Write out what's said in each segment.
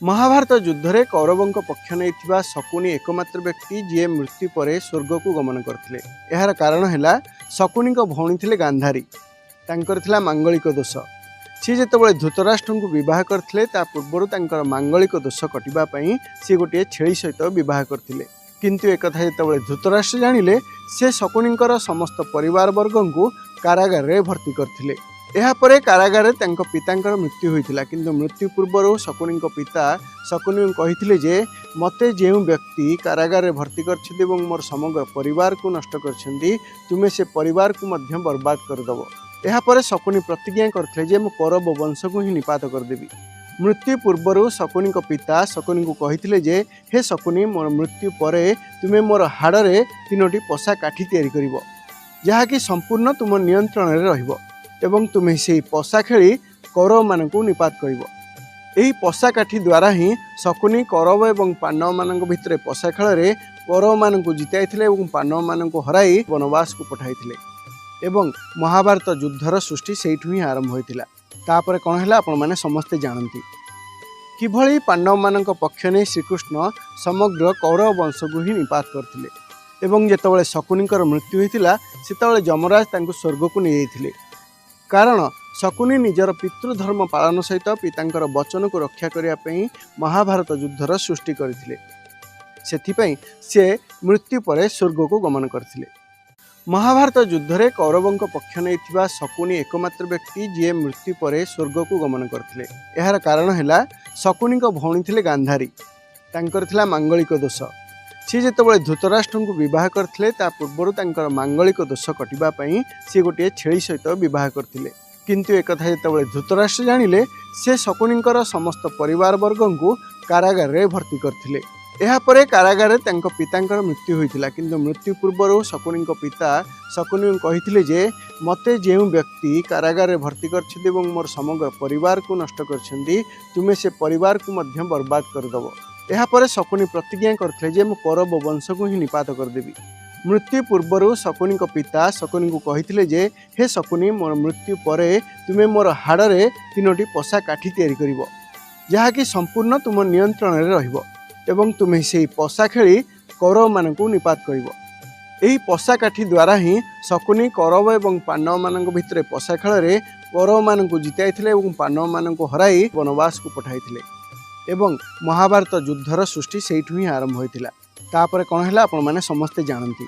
महाभारत युद्ध रे कौरवों पक्ष नहीं शकुनी एकमात्र व्यक्ति जी मृत्यु पर स्वर्ग को गमन करते। यार कारण है शकुनी भौणी थे गांधारी, तांकर मांगलिक दोष। सी जिते धृतराष्ट्र को बह करते पूर्वर मांगलिक दोष कटापी सी गोटे छेली सहित बह करते, किंतु एक जो धृतराष्ट्र जानिले से शकुनी समस्त परिवार वर्ग को कारागार रे भर्ती करते। यापर कारागार पिता मृत्यु होता, किंतु मृत्यु पूर्व शकुनी पिता शकुनी कही जे मते जो व्यक्ति कारागार भर्ती कर मोर समग्र परिवार को नष्ट कर तुम्हें से परिवार को मध्य बर्बाद करदेव। यापर शकुनी प्रतिज्ञा करते जे मो कौरव वंश को ही निपात करदेवी। मृत्यु पूर्व शकुनी पिता शकुनी को कही जे हे शकुनी मोर मृत्यु पर तुम्हें मोर हाड़े 3टी पशा काठी तैयारी करिवो, जहाँकि संपूर्ण तुम नियंत्रण में रहिबो एवं तुम्हें से पशा खेली कौरव मान निपात कर। यही पशा काठी द्वारा ही शकुनी कौरव एवं पांडव मान भितर पशा खेल में कौरव मान जिताई और पांडव मान हराई वनवास को पठाई एवं महाभारत युद्धर सृष्टि से ही आरंभ होता। तापर कौन है आपण मैंने समस्ते जानती किभली पांडव मान पक्ष नहीं श्रीकृष्ण समग्र कौरव वंश को ही निपात करते एवं जितेबाला शकुनी मृत्यु होता से जमराज स्वर्ग को नहीं जाते, कारण शकुनी निजर पितृधर्म पालन सहित पितांकर वचन को रक्षा करने महाभारत युद्धर सृष्टि करथिले। सेथिपई से मृत्यु पर स्वर्ग को गमन करथिले। महाभारत युद्ध रे कौरवों पक्ष नहीं शकुनी एकमात्र व्यक्ति जी मृत्यु पर स्वर्ग को गमन करथिले। यार कारण है शकुनी भौणी थे गांधारी, तांकर मांगलिक दोष। सी जिते धृतराष्ट्र को बह करते पूर्वर मांगलिक दोष कटापी सी गोटे छेली सहित बह करते, किंतु एक जो धृतराष्ट्र जानिले से शकुनी समस्त परिवार वर्ग को कारागार रे भर्ती करते। यापर कारागार पिता मृत्यु होता, किंतु मृत्यु पूर्व शकुनी पिता शकुनी कही जे मते जो व्यक्ति कारागार भर्ती कर मोर समग्र परिवार को नष्ट कर तुम्हें से परिवार को मध्य बर्बाद करदेव। यापर शकुनी प्रतिज्ञा करते जे मो कौरव वंश को ही निपात करदेवी। मृत्यु पूर्व शकुनी पिता शकुनी को कही जे हे शकुनी मोर मृत्यु पर तुम्हें मोर हाड़े 3टी पशा काठी तैयारी करिवो, जहाँकि संपूर्ण तुम नियंत्रण में रहिबो एवं तुम्हें से पशा खेली कौरव मान निपात कर। यही पशा काठी द्वारा ही शकुनी कौरव एवं पांडव मान भितर पशा खेल में कौरव मान जिताई और पांडव मान हराई वनवास को पठाई एवं महाभारत युद्धर सृष्टि से ही आरंभ होता। तापर कौन है आपण मैंने समस्ते जानती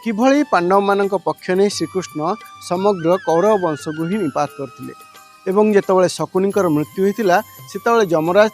किभली पांडव मान पक्ष नहीं श्रीकृष्ण समग्र कौरव वंश को ही निपात करते एवं जितेबाला शकुनी मृत्यु होता से जमराज